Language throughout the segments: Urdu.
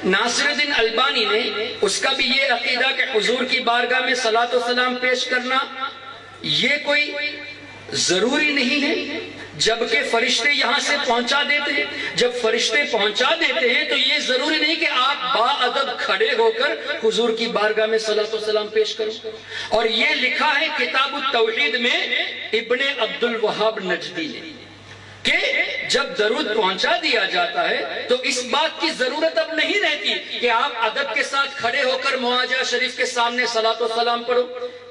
ناصر الدین البانی نے اس کا بھی یہ عقیدہ کہ حضور کی بارگاہ میں صلاۃ و سلام پیش کرنا یہ کوئی ضروری نہیں ہے، جبکہ فرشتے یہاں سے پہنچا دیتے ہیں۔ جب فرشتے پہنچا دیتے ہیں تو یہ ضروری نہیں کہ آپ باادب کھڑے ہو کر حضور کی بارگاہ میں صلاۃ و سلام پیش کرو۔ اور یہ لکھا ہے کتاب التوحید میں ابن عبد الوہاب نجدی نے کہ جب درود پہنچا دیا جاتا ہے تو اس بات کی ضرورت اب نہیں رہتی کہ آپ ادب کے ساتھ کھڑے ہو کر معاجہ شریف کے سامنے صلاۃ و سلام پڑھو۔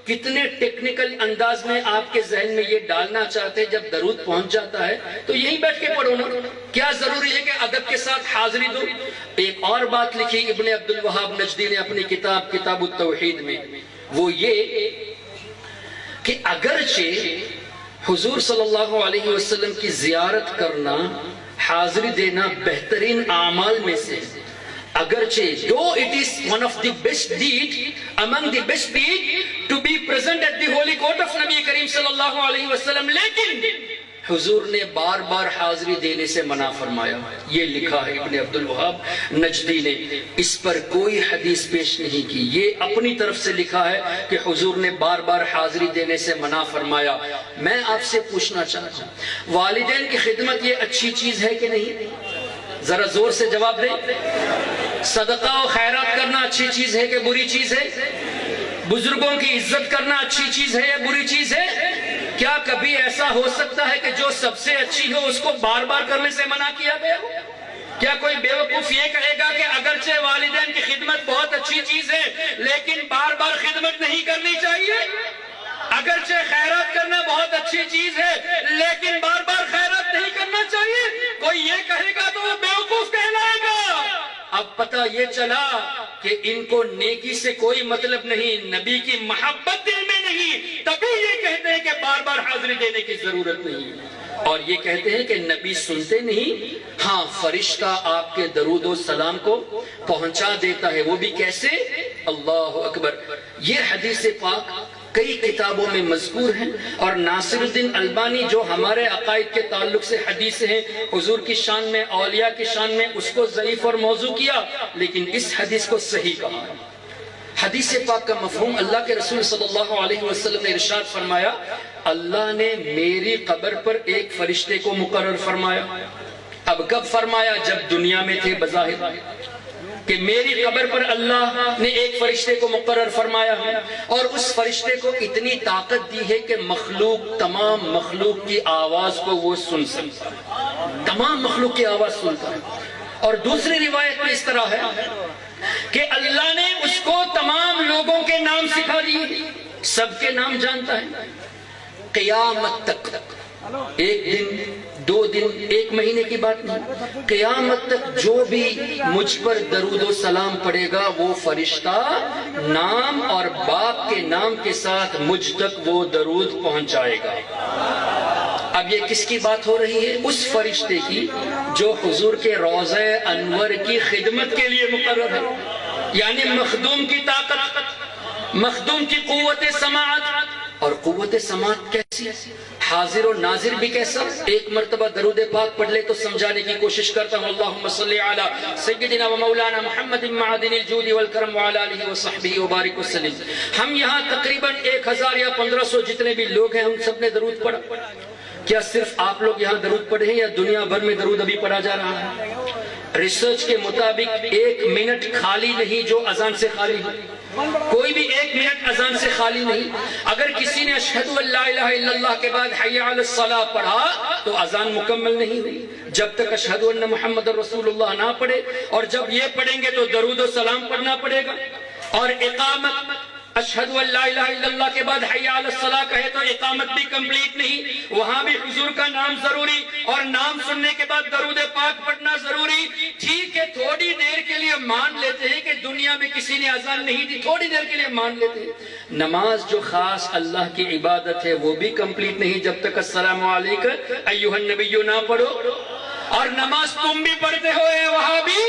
کتنے ٹیکنیکل انداز میں آپ کے ذہن میں یہ ڈالنا چاہتے ہیں جب درود پہنچ جاتا ہے تو یہیں بیٹھ کے پڑھو نا، کیا ضروری ہے کہ ادب کے ساتھ حاضری دو۔ ایک اور بات لکھی ابن عبد الوہاب نجدی نے اپنی کتاب التوحید میں، وہ یہ کہ اگرچہ حضور صلی اللہ علیہ وسلم کی زیارت کرنا، حاضری دینا بہترین اعمال میں سے، اگرچہ though it is one of the best deed among the best deed to be present at the holy court of نبی کریم صلی اللہ علیہ وسلم، لیکن حضور نے بار بار حاضری دینے سے منع فرمایا۔ یہ لکھا ہے ابن عبد الوہاب نجدی نے، اس پر کوئی حدیث پیش نہیں کی، یہ اپنی طرف سے لکھا ہے کہ حضور نے بار بار حاضری دینے سے منع فرمایا۔ میں آپ سے پوچھنا چاہتا ہوں، والدین کی خدمت یہ اچھی چیز ہے کہ نہیں؟ ذرا زور سے جواب دیں۔ صدقہ و خیرات کرنا اچھی چیز ہے کہ بری چیز ہے؟ بزرگوں کی عزت کرنا اچھی چیز ہے یا بری چیز ہے؟ کیا کبھی ایسا ہو سکتا ہے کہ جو سب سے اچھی ہو اس کو بار بار کرنے سے منع کیا گیا ہو؟ کیا کوئی بیوقوف یہ کہے گا کہ اگرچہ والدین کی خدمت بہت اچھی چیز ہے لیکن بار بار خدمت نہیں کرنی چاہیے؟ اگرچہ خیرات کرنا بہت اچھی چیز ہے لیکن بار بار خیرات نہیں کرنا چاہیے؟ کوئی یہ کہے گا تو وہ بیوقوف کہلائے گا۔ اب پتہ یہ چلا کہ ان کو نیکی سے کوئی مطلب نہیں، نبی کی محبت دل میں نہیں، تبھی یہ کہتے ہیں کہ بار بار حاضری دینے کی ضرورت نہیں، اور یہ کہتے ہیں کہ نبی سنتے نہیں، ہاں فرشتہ آپ کے درود و سلام کو پہنچا دیتا ہے، وہ بھی کیسے؟ اللہ اکبر۔ یہ حدیث پاک کئی کتابوں میں مذکور ہیں، اور ناصر الدین البانی جو ہمارے عقائد کے تعلق سے حدیث ہیں حضور کی شان میں، اولیاء کی شان میں، اس کو ضعیف اور موضوع کیا، لیکن اس حدیث کو صحیح کہا۔ حدیث پاک کا مفہوم، اللہ کے رسول صلی اللہ علیہ وسلم نے ارشاد فرمایا، اللہ نے میری قبر پر ایک فرشتے کو مقرر فرمایا۔ اب کب فرمایا؟ جب دنیا میں تھے بظاہر، کہ میری قبر پر اللہ نے ایک فرشتے کو مقرر فرمایا ہے، اور اس فرشتے کو اتنی طاقت دی ہے کہ مخلوق، تمام مخلوق کی آواز کو وہ سن سکتا ہے، تمام مخلوق کی آواز سنتا ہے۔ اور دوسری روایت میں اس طرح ہے کہ اللہ نے اس کو تمام لوگوں کے نام سکھا دیے، سب کے نام جانتا ہے، قیامت تک، ایک دن، 2 دن، 1 مہینے کی بات نہیں، قیامت تک جو بھی مجھ پر درود و سلام پڑے گا وہ فرشتہ نام اور باپ کے نام کے ساتھ مجھ تک وہ درود پہنچائے گا۔ اب یہ کس کی بات ہو رہی ہے؟ اس فرشتے کی جو حضور کے روضہ انور کی خدمت کے لیے مقرر ہے، یعنی مخدوم کی طاقت، مخدوم کی قوت سماعت، اور قوت سماعت کیسی؟ حاضر و ناظر بھی کیسا؟ ایک مرتبہ درود پاک پڑھ لے تو سمجھانے کی کوشش کرتا ہوں۔ اللہم صلی علی سیدنا و مولانا محمد معدن الجود والکرم وعلی آلہ وصحبہ وبارک وسلم۔ ہم یہاں تقریباً 1000 یا 1500 جتنے بھی لوگ ہیں، ہم سب نے درود پڑھا۔ کیا صرف آپ لوگ یہاں درود پڑھے ہیں یا دنیا بھر میں درود ابھی پڑھا جا رہا ہے؟ ریسرچ کے مطابق 1 منٹ خالی نہیں جو اذان سے خالی ہو، کوئی بھی 1 منٹ اذان سے خالی نہیں۔ اگر کسی نے اشہدو ان لا الہ الا اللہ کے بعد حی علی الصلاۃ پڑھا تو اذان مکمل نہیں ہوئی، جب تک اشہدو ان محمد رسول اللہ نہ پڑھے، اور جب یہ پڑھیں گے تو درود و سلام پڑھنا پڑے گا۔ اور اقامت، اشہدو ان لا الہ الا اللہ کے بعد حی علی الصلاۃ کہے تو اقامت بھی کمپلیٹ نہیں، وہاں بھی حضور کا نام ضروری، اور نام سننے کے بعد درود پاک پڑھنا ضروری۔ ٹھیک ہے، تھوڑی دیر کے لیے مان لیتے ہیں کہ دنیا میں کسی نے اذان نہیں دی، تھوڑی دیر کے لیے مان لیتے ہیں۔ نماز جو خاص اللہ کی عبادت ہے وہ بھی کمپلیٹ نہیں جب تک السلام علیکم ایھا النبی نہ پڑھو۔ اور نماز تم بھی پڑھتے ہو، اے وہابی،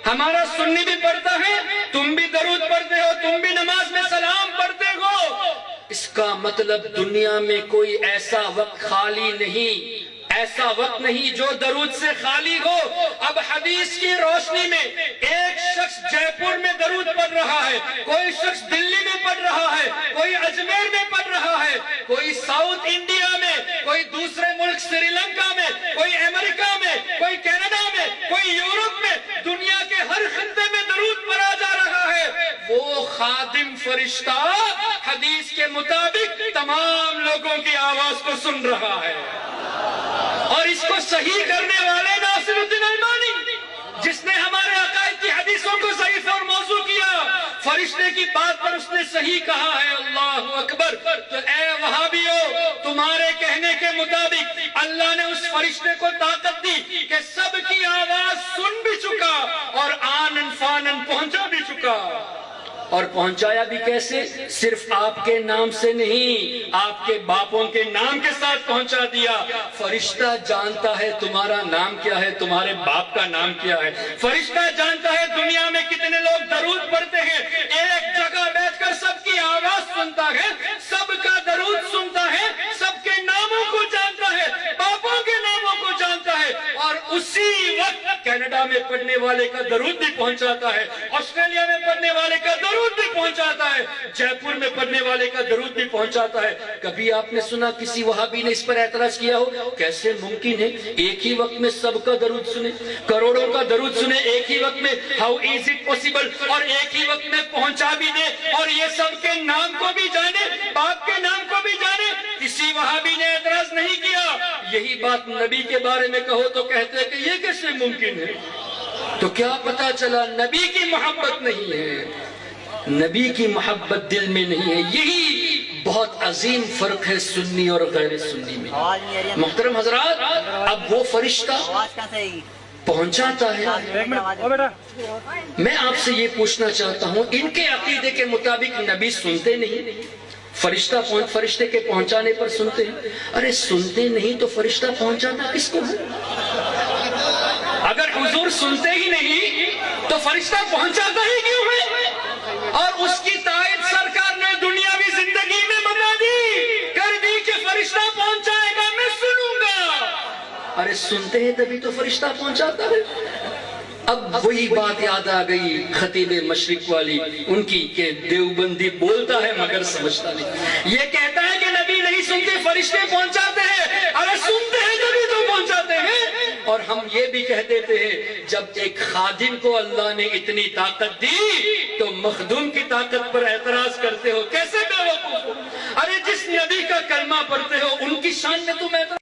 ہمارا سنی بھی پڑھتا ہے، تم بھی درود پڑھتے ہو، تم بھی نماز میں سلام پڑھتے ہو۔ اس کا مطلب دنیا میں کوئی ایسا وقت خالی نہیں، ایسا وقت نہیں جو درود سے خالی ہو۔ اب حدیث کی روشنی میں ایک شخص جے پور میں درود پڑھ رہا ہے، کوئی شخص دلی میں پڑھ رہا ہے، کوئی اجمیر میں پڑھ رہا ہے، کوئی ساؤتھ انڈیا میں، کوئی دوسرے ملک سری لنکا میں، کوئی امریکہ میں، کوئی کینیڈا میں، کوئی یورپ میں، دنیا کے ہر خطے میں درود پڑھا جا رہا ہے، وہ خادم فرشتہ حدیث کے مطابق تمام لوگوں کی آواز کو سن رہا ہے۔ اور اس کو صحیح کرنے والے ناصر الدین البانی، جس نے ہمارے عقائد کی حدیثوں کو ضعیف اور موضوع کیا، فرشتے کی بات پر اس نے صحیح کہا ہے۔ اللہ اکبر۔ تو اے وہابیو، تمہارے کہنے کے مطابق اللہ نے اس فرشتے کو طاقت دی کہ سب کی آواز سن بھی چکا اور آنن فانن پہنچا بھی چکا۔ اور پہنچایا بھی کیسے؟ صرف آپ کے نام سے نہیں، آپ کے باپوں کے نام کے ساتھ پہنچا دیا۔ فرشتہ جانتا ہے تمہارا نام کیا ہے، تمہارے باپ کا نام کیا ہے۔ فرشتہ جانتا ہے دنیا میں کتنے لوگ درود پڑھتے ہیں، ایک جگہ بیٹھ کر سب کی آواز سنتا ہے، سب کا درود سنتا ہے، سب کے ناموں کو جانتا ہے، باپوں کے ناموں کو جانتا ہے، اور اسی وقت کینیڈا میں پڑھنے والے کا درود بھی پہنچاتا ہے، آسٹریلیا میں پڑھنے والے کا درود بھی پہنچاتا ہے، جے پور میں پڑھنے والے کا درود بھی پہنچاتا ہے۔ کبھی آپ نے سنا کسی وہابی نے اس پر اعتراض کیا ہو؟ کیسے ممکن ہے ایک ہی وقت میں سب کا درود سنے، کروڑوں کا درود سنے ایک ہی وقت میں؟ How is it possible? اور ایک ہی وقت میں پہنچا بھی دے، اور یہ سب کے نام کو بھی جانے، باپ کے نام کو بھی جانے۔ کسی وہابی نے اعتراض نہیں کیا۔ یہی بات نبی کے بارے میں کہو تو کہتے ہیں کہ یہ کیسے ممکن ہے؟ تو کیا پتا چلا؟ نبی کی محبت نہیں ہے، نبی کی محبت دل میں نہیں ہے۔ یہی بہت عظیم فرق ہے سنی اور غیر سنی میں۔ محترم حضرات، اب وہ فرشتہ پہنچاتا ہے۔ میں آپ سے یہ پوچھنا چاہتا ہوں، ان کے عقیدے کے مطابق نبی سنتے نہیں، فرشتے کے پہنچانے پر سنتے ہیں؟ ارے سنتے نہیں تو فرشتہ پہنچاتا کس کو ہے؟ اگر حضور سنتے ہی نہیں تو فرشتہ پہنچاتا ہی کیوں ہے؟ اور اس کی تائید سرکار نے دنیاوی زندگی میں بتا دی، کر دی کہ فرشتہ پہنچائے گا، میں سنوں گا۔ ارے سنتے ہیں تبھی تو فرشتہ پہنچاتا ہے۔ اب وہی بات یاد آ گئی خطیب مشرق والی ان کی کہ دیوبندی بولتا ہے مگر سمجھتا نہیں۔ یہ کہتا ہے کہ نبی نہیں سنتے، فرشتے پہنچاتے ہیں۔ ارے سنتے ہیں تبھی تو پہنچاتے ہیں۔ اور ہم یہ بھی کہہ دیتے ہیں جب ایک خادم کو اللہ نے اتنی طاقت دی تو مخدوم کی طاقت پر اعتراض کرتے ہو، کیسے بے وقوف ہو؟ ارے جس نبی کا کلمہ پڑھتے ہو ان کی شان میں تم اعتراض